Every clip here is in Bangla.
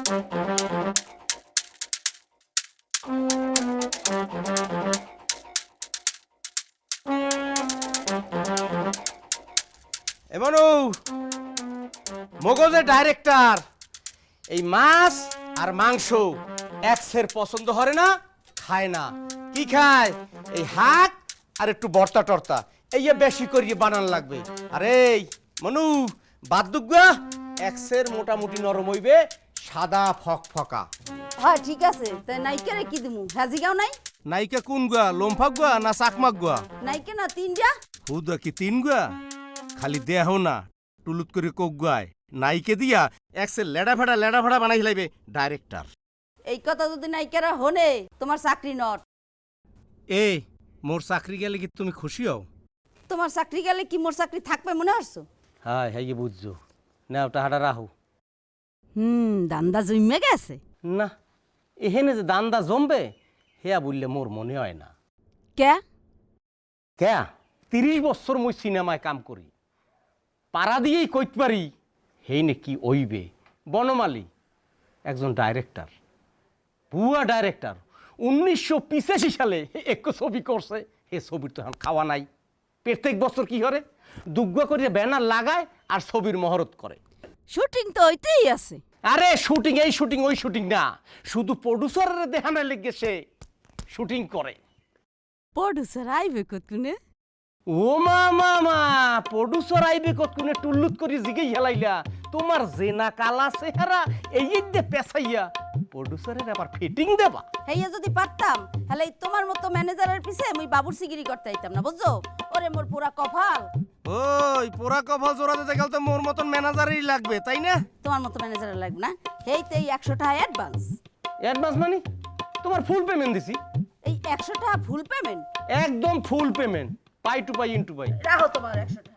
এমনও মগজের ডাইরেক্টর এই মাছ আর মাংস এক্সের পছন্দ হরে না, খায় না। কি খায়? এই হাত আর একটু ভর্তা টর্তা, এই বেশি করিয়ে বানান লাগবে। আরে মনু বাদ দুগা, এক্সের মোটামুটি নরম হইবে, সাদা ফকফকা। হ্যাঁ ঠিক আছে, তাই নাইকেরে কি দিমু? হাজিগাও নাই? নাইকা কোন গুয়া, লোমফাক গুয়া না চাকমাক গুয়া? নাইকে না তিনটা। হুদা কি তিন গুয়া? খালি দেহ না, টুলুত করে কোক গুয়ায় নাইকে দিয়া এক্সের লেডা ভাড়া বানাই লাইবে ডাইরেক্টর। এই কথা যদি নাইকেরা হনে তোমার চাকরি নট। এই মোর চাকরি গেলে কি তুমি খুশি হও? তোমার চাকরি গেলে কি মোর চাকরি থাকবে মনে হচ্ছে? হ্যাঁ হ্যাঁ বুঝছো না, ওটা হাঁটা রাহু। দান্দা জমে গেছে না, এহেনে যে দান্দা জমবে হেয়া বললে মোর মনে হয় না। কে? 30 বছর মই সিনেমায় কাম করি, পাড়া দিয়েই কইত পারি হেই নে কি ওইবে। বনমালী একজন ডাইরেক্টর, ভুয়া ডাইরেক্টর। 1985 সালে এক ছবি করছে, হে ছবির তো এখন খাওয়া নাই। প্রত্যেক বছর কি করে দুগ্গা করে ব্যানার লাগায় আর ছবির মহরত করে। শুটিং তো ওইতেই আছে। আরে শুটিং এই শুটিং ওই শুটিং না, শুধু প্রডিউসারের দেখানো লেগে সে শুটিং করে। প্রডিউসার আইবে কতকুনে? ও মা প্রডিউসার আইবে কতকুনে টুল্লুত করে জিগে হেলাইলা। তোমার জেনা কালা চেহারা এই যে পেছাইয়া প্রডিউসারের আবার ফিটিং দেবা। হেইয়া যদি পারতাম তাহলে তোমার মতো ম্যানেজারের পিছে মুই বাবুর সিগিরি করতে আইতাম না, বুঝছো? ওরে মোর পুরা কপাল। ওই পোড়া কপাল জোড়াতে দেখাল তো মোর মতন ম্যানেজারই লাগবে, তাই না? তোমার মতো ম্যানেজারের লাগবে না। হেইতেই 100 টাকা অ্যাডভান্স। অ্যাডভান্স মানে তোমার ফুল পেমেন্ট দিছি। এই 100 টাকা ফুল পেমেন্ট? একদম ফুল পেমেন্ট, পাই টু পাই ইনটু পাই। রাখো তোমার 100 টাকা।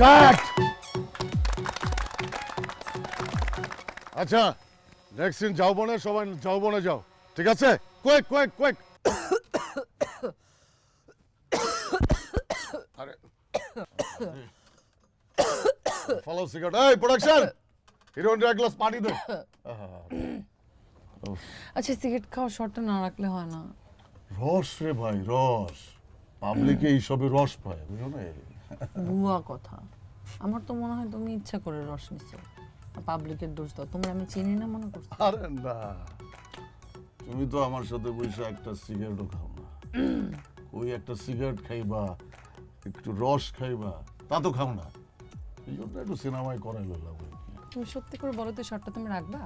কাট। আচ্ছা নেক্সট সিন যাও বনে, সবাই যাও বনে যাও, ঠিক আছে? Quick quick quick. আরে ফলো সিগারেট। এই প্রোডাকশন, হিরোইনকে এক গ্লাস পানি দে। আচ্ছা সিগারেট খাওয়া শর্টটা না রাখলে হয় না? রস রে ভাই, রস। পাবলিকে এইসবে রস পায়, বুঝো না? ভুয়া কথা। আমার তো মনে হয় তুমি ইচ্ছা করে রস নিছো, পাবলিকের দোষ দাও। তোমরা আমি চিনি না মনে করছো? আরে না, তুমি তো আমার সাথে বসে একটা সিগারেটও খাও না। ওই একটা সিগারেট খাইবা, একটু রস খাইবা, তা তো খাও না। এই জন্য একটু সিনেমায় করাই লইলাম। তুমি সত্যি করে বলো তো শর্টটা তুমি রাখবা?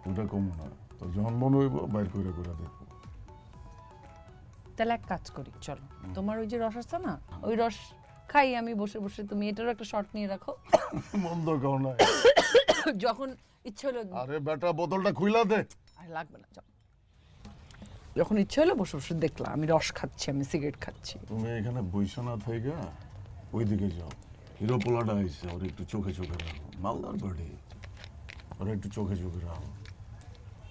ওটা কম না, তো যখন মনে হইব বাইর করে দেখবো। তাহলে এক কাজ করি, চলো তোমার ওই যে রস আছে না, ওই রস খাই আমি বসে বসে, তুমি এটারও একটা শর্ট নিয়ে রাখো। মন্দ খাও না। যখন ইচ্ছে হলো। আরে বেটা বোতলটা খুইলা দে। আর লাগবে না, যাও। যখন ইচ্ছে হলো বসে বসে দেখলাম আমি রস খাচ্ছি, আমি সিগারেট খাচ্ছি। তুমি এখানে বইসা না থাইকা ওইদিকে যাও। হিরো পোলাটা আইছে, ওর একটু চোখে চোখে রাখো। মালদার বাড়ি, ওর একটু চোখে চোখে রাখো।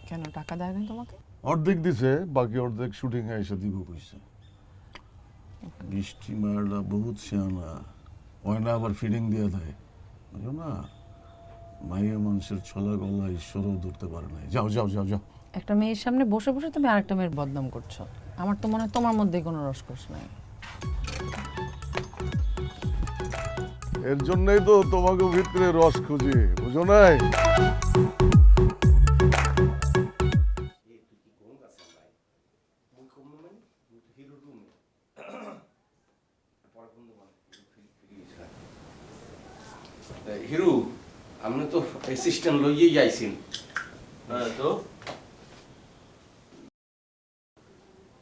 কেন টাকা দেয় না তোমাকে? অর্ধেক দিছে, বাকি অর্ধেক শুটিং এ এসে দিব কইছে। বৃষ্টি মারলা বহুত সিয়ানা, ওই না আবার ফিডিং দিয়ে দেয়, বুঝো না? মাইয়া মানুষের ছলা গলা ঈশ্বরও ধরতে পারে না। যাও যাও যাও যাও। একটা মেয়ের সামনে বসে বসে তুমি আরেকটা মেয়ের বদনাম করছো। আমার তো মনে হয় তোমার মধ্যে কোনো রসকস নাই। এর জন্যই তো তোমাকে ভিতরে রস খুঁজি, বুঝো নাই? হিরু, আপনি তো অ্যাসিস্ট্যান্ট লইয়েই আইছেন, না তো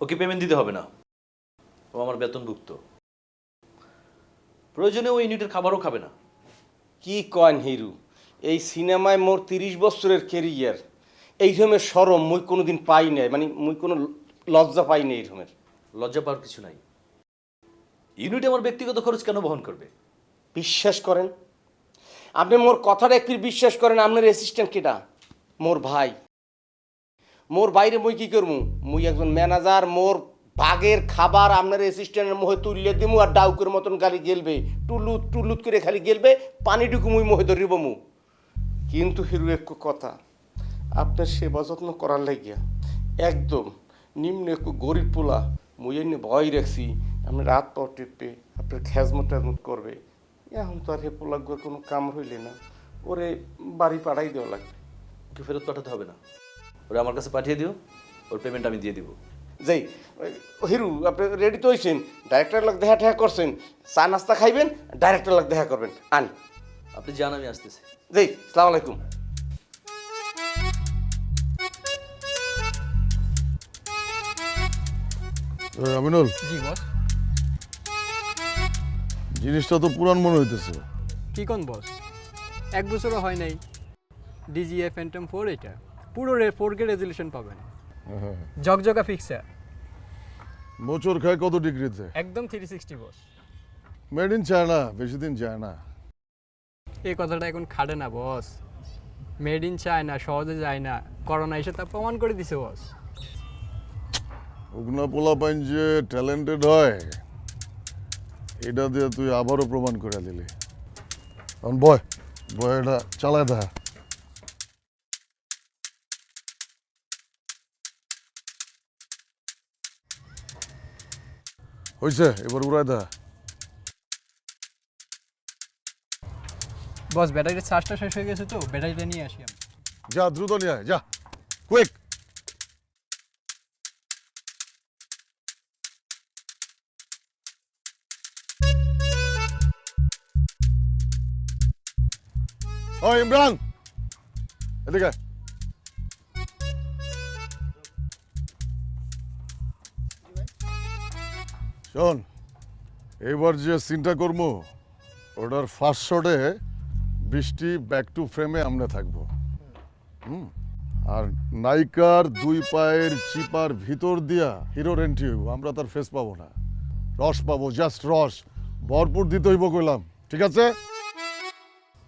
ওকে পেমেন্ট দিতে হবে না, ও আমার বেতনভুক্ত। প্রয়োজনে ও ইউনিটের খাবারও খাবে না। কি কন হিরু, এই সিনেমায় মোর 30 বছরের কেরিয়ার, এই রকমের সরম মুই কোনোদিন পাই নাই, মানে মুই কোনো লজ্জা পাই নাই এই রকমের। লজ্জা পাওয়ার কিছু নাই। ইউনিট আমার ব্যক্তিগত খরচ কেন বহন করবে? বিশ্বাস করেন, আপনি মোর কথাটা একটু বিশ্বাস করেন। আপনার অ্যাসিস্ট্যান্ট কেটা? মোর ভাই। মোর বাইরে মুই কি করবো? মুই একজন ম্যানেজার, মোর ভাগের খাবার আপনার অ্যাসিস্ট্যান্টের মুখে তুললে দিমু, আর ডাউকের মতন গালি গেলবে, টুলুত টুলুত করে খালি গেলবে, পানিটুকু মুই মুখে ধরিব মু। কিন্তু হিরু একটু কথা, আপনার সেবা যত্ন করার লাগিয়া একদম নিম্ন একটু গরিব পোলা, মুই এনে ভয় রাখছি আপনি রাত পর টিপে আপনার খেজমত টেজমত করবে। এখন তো আর হে পোলাগুলোর কোনো কাম হইলে না, ওরে বাড়ি পাঠাই দেওয়া লাগবে। ওকে ফেরত পাঠাতে হবে না, ওরা আমার কাছে পাঠিয়ে দিও, ওর পেমেন্ট আমি দিয়ে দিব। যাই হিরু, আপনি রেডি তো হয়েছেন, ডাইরেক্টর লোক দেখা ঠেকা করছেন, চা নাস্তা খাইবেন, ডাইরেক্টর লোক দেখা করবেন। আন আপনি যান, আমি আসতেছি। যাই, সালাম আলাইকুম। আমিনুল, জি বস। জিনিসটা তো পুরান মনে হইতেছে। কি কোন বস? 1 বছরও হয় নাই। ডিজিএ ফ্যান্টম 4 এটা পুরো 4K রেজলিউশন পাবেন, জকজকা ফিক্সার, মোচর খায় কত ডিগ্রিতে? একদম 360 বস। মেড ইন চায়না, বেশি দিন যায় না। এই কথাটা এখন খাটে না বস। মেড ইন চায়না সহজে যায় না, করোনা এসে তা প্রমাণ করে দিছে বস। উগনা পোলা পাইন যে ট্যালেন্টেড হয়, এটা দিয়ে তুই আবারও প্রমাণ করে দিলি। এখন বয় বয়, এটা চালায় দেখা। হয়েছে, এবার উড়ায় দেখা। বস ব্যাটারির চার্জটা শেষ হয়ে গেছে, তো ব্যাটারিটা নিয়ে আসি আমি। যা দ্রুত নিয়ে আয়, যা কুইক। ও ইমরান, এদিকে আয়। শোন, এইবার যে সিনটা করবো, ওটার ফার্স্ট শটে বৃষ্টি ব্যাক টু ফ্রেমে আমরা থাকবো। আর নায়িকার 2 পায়ের চিপার ভিতর দিয়া হিরোর এন্ট্রি হইব। আমরা তার ফেস পাবো না, রস পাবো, জাস্ট রস ভরপুর দিতে হইব কইলাম, ঠিক আছে?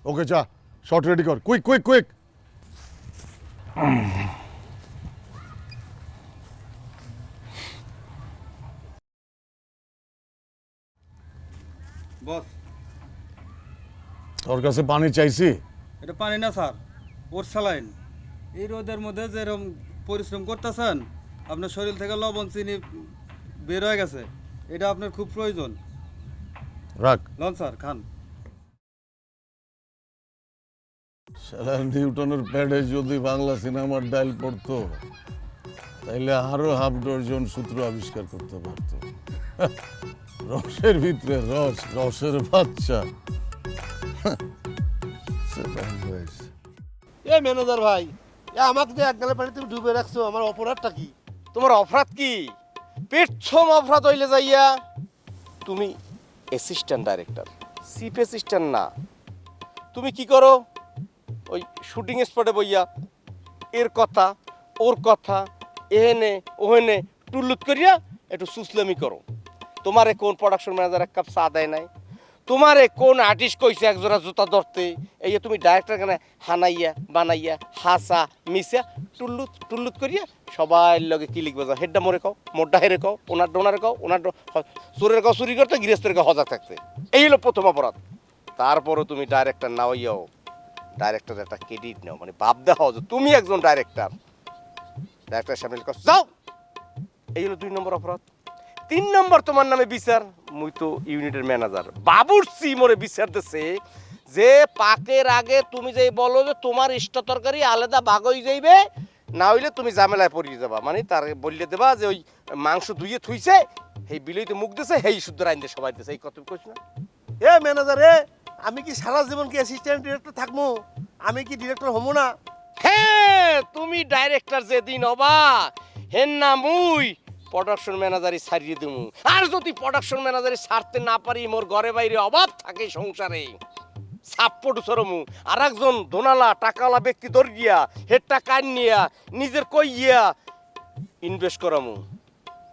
ওকে, যা শট রেডি কর, কুইক কুইক কুইক। বস, তোর কাছে পানি চাইছি? এটা পানি না স্যার, ওর স্যালাইন। এই রোদের মধ্যে যেরকম পরিশ্রম করতেছেন, আপনার শরীর থেকে লবণ চিনি বের হয়ে গেছে, এটা আপনার খুব প্রয়োজন। রাখ। লন স্যার, খান। শালা নিউটনের প্যাডে যদি বাংলা সিনেমার ডাইল পড়তো, তাইলে আরো হাফ ডজন সূত্র আবিষ্কার করতে পারতো। রসের ভিতরে রস, রসের বাচ্চা। এ ম্যানেজার ভাই, এ আমাকে যে এক গালে পানিতে ডুবে রাখছো, আমার অপরাধটা কি? তোমার অপরাধ কি? পেটছম অপরাধ হইলে যাইয়া তুমি অ্যাসিস্ট্যান্ট ডাইরেক্টর, চিফ অ্যাসিস্ট্যান্ট না। তুমি কি করো? ওই শুটিং স্পটে বইয়া এর কথা ওর কথা এহেনে ওহেনে টুল্লুত করিয়া একটু সুসলামি করো। তোমারে কোন প্রোডাকশন ম্যানেজার 1 কাপ চা দেয় নাই? তোমারে কোন আর্টিস্ট কইছে একজোড়া জুতা ধরতে? এই যে তুমি ডাইরেক্টর কেন হানাইয়া বানাইয়া হাসা মিশা টুল্লুত টুল্লুত করিয়া সবাই লগে কি লিখবে? যাও হেডটা মোরে কও, মোরটা হেরে কও, ওনার ডোনারে কও, ওনার চোরের কও চুরি করতে, গৃহস্থের কও হজা থাকতে। এই হলো প্রথম অপরাধ। তারপরও তুমি ডাইরেক্টর না হইয়াও ডাইরেক্টর একটা ক্রেডিট নাও, মানে ভাব দেখাও যে তুমি একজন ডাইরেক্টর। ডাইরেক্টর সামনে কও যাও, এই হলো 2 নম্বর অপরাধ। 3 নম্বর তোমার নামে বিচার। মুই তো ইউনিটের ম্যানেজার, বাবুর্চি মোরে বিচার দিছে যে পাকের আগে তুমি যেই বলো যে তোমার ইষ্ট তরকারি আলাদা ভাগ হয়ে যাইবে, না হইলে তুমি ঝামেলায় পড়িয়ে যাবা। মানে তার বললে দেবা যে ওই মাংস ধুইয়ে থুইছে, সেই বিলইতে মুখ দিছে, সেই শুদ্ধ রাইন দিয়ে সবাই দিছে। এই কথা কইছ না? এ ম্যানেজার, এ আমি কি সারা জীবন কি অ্যাসিস্ট্যান্ট ডিরেক্টর থাকবো? আমি কি ডিরেক্টর হবো না? হ্যাঁ, তুমি ডাইরেক্টর যেদিন হবা হেন না মুই প্রোডাকশন ম্যানেজারই ছাড়িয়ে দেবো। আর যদি প্রোডাকশন ম্যানেজারই ছাড়তে না পারি মোর ঘরে বাইরে অভাব থাকে সংসারে, সাপোর্ট সরমু আর একজন দোনালা টাকাওয়ালা ব্যক্তি ধরিয়া হের টাকা নিয়া নিজের কইয়া ইনভেস্ট করামু,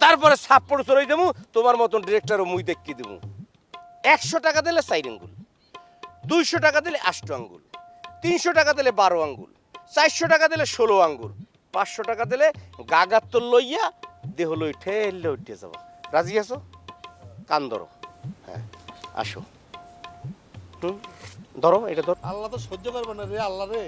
তারপরে সাপোর্ট সরাই দেবো। তোমার মতন ডিরেক্টরও মুই দেখিয়ে দেবো। 100 টাকা দিলে 4 আঙ্গুল, 200 টাকা দিলে 8 আঙ্গুল, 300 টাকা দিলে 12 আঙ্গুল, 400 টাকা দিলে 16 আঙ্গুল, 500 টাকা দিলে গাগার তোর লইয়া দেহ লই ঠেললে উঠে যাবো। রাজি আছো? কান ধরো। হ্যাঁ আসো। ধরো এটা ধরো। আল্লাহ তো সহ্য করবে না রে আল্লাহ রে।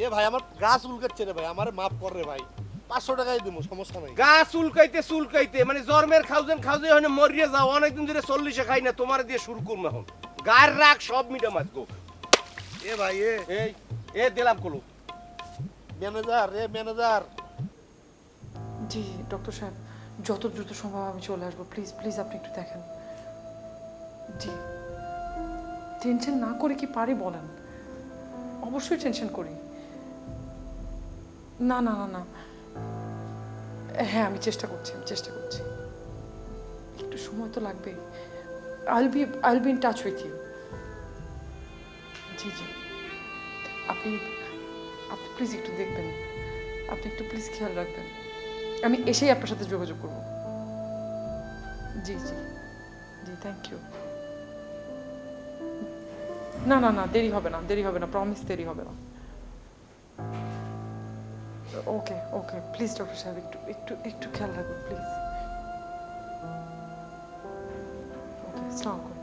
এ ভাই আমার গাছ উলকাচ্ছে রে ভাই, আমারে মাফ কর রে ভাই। 500 টাকাই দিব, সমস্যা নাই। গা চুলকাইতে মানে জন্মের খাউজেন খাউজে হয় না, মরিয়া যাও। অনেকদিন ধরে 40-এ খাই না, তোমার দিয়ে শুরু করবো এখন। গায়ের রাগ সব মিটা মারবো। এ ভাই এ দিলাম কলু। ম্যানেজার রে ম্যানেজার। জি ডক্টর সাহেব, যত দ্রুত সম্ভব আমি চলে আসবো। প্লিজ প্লিজ আপনি একটু দেখেন। জি, টেনশন না করে কি পারি বলেন? অবশ্যই টেনশন করি। না না না না, হ্যাঁ আমি চেষ্টা করছি একটু সময় তো লাগবেই। I'll be in touch with you. জি জি, আপনি প্লিজ একটু দেখবেন, আপনি একটু প্লিজ খেয়াল রাখবেন। আমি এসেই আপনার সাথে যোগাযোগ করব। জি জি জি, থ্যাংক ইউ। না না না, দেরি হবে না, প্রমিস দেরি হবে না। ওকে ওকে, প্লিজ ডক্টর সাহেব একটু খেয়াল রাখবেন প্লিজ। ওকে, আসসালামু আলাইকুম।